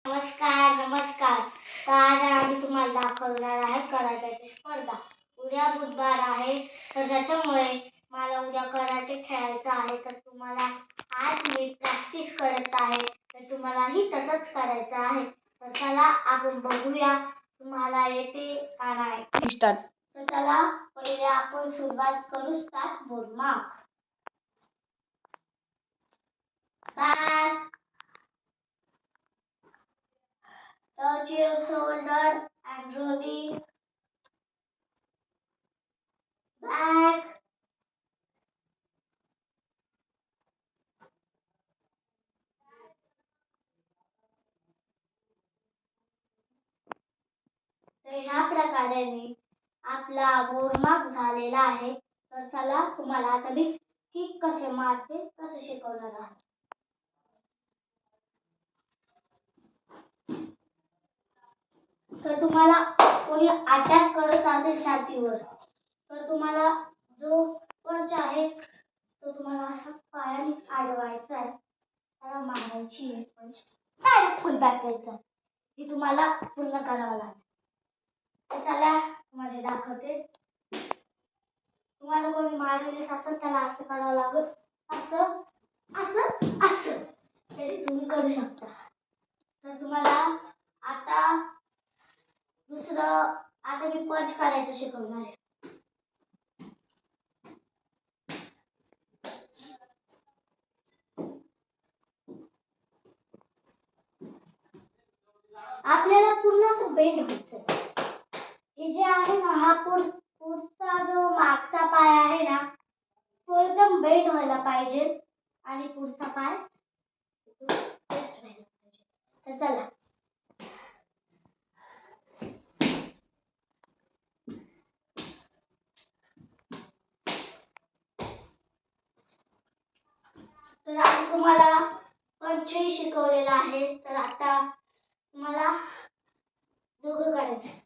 नमस्कार नमस्कार. तर आज आम्ही तुम्हाला दाखवणार आहे कराट्याची स्पर्धा. उद्या बुधवार आहे, तर त्याच्यामुळे मला उद्या कराटे खेळायचं आहे. तर तुम्हाला आज मी प्रॅक्टिस करत आहे, तर तुम्हालाही तसंच करायचं आहे. तर चला आपण बघूया तुम्हाला येते का नाही. स्टार्ट. तर चला पहिले आपण सुरुवात करू. स्टार्ट. बोल mark. Back. Touch your shoulder and rolling back. तर ह्या प्रकारे आपला वॉर्मअप झालेला आहे. तर चला तुम्हाला आता मी किक कसे मारते तसे शिकवणार आहे. तर तुम्हाला कोणी अटॅक करत असेल छातीवर, तर तुम्हाला जो पंच आहे तो तुम्हाला असा पायाने अडवायचा आहे, त्याला मारायची आहे पंच, डायरेक्ट फुल बॅक करायचा. ही तुम्हाला पूर्ण करावं लागेल. तर चला तुम्हाला दाखवते. तुम्हाला कोणी मारलेले असेल त्याला असं करावं लागेल, असं असं असं, तरी तुम्ही करू शकता. तर तुम्हाला आता दुसरं आता मी पंच करायचं शिकवणार आहे. आपल्याला पूर्ण असं बेंड व्हायचं. हे जे आहे ना, हा पुढचा जो मागचा पाय आहे ना, तो एकदम बेंड व्हायला पाहिजे आणि पुढचा पाय स्ट्रेट व्हायला पाहिजे. तर चला तर आम्ही तुम्हाला पंचही शिकवलेला आहे. तर आता तुम्हाला दोघं करायचं.